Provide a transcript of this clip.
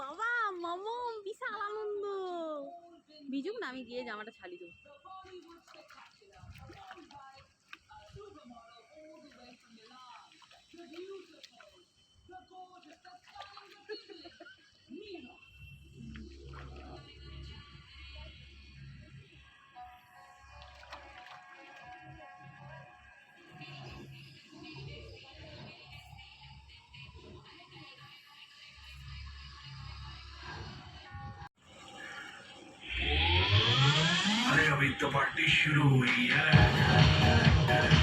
বাবা মামা বিশাল আনন্দ। বিজুক না, আমি গিয়ে জামাটা ছাড়ি দেবো। अभी तो पार्टी शुरू हुई है।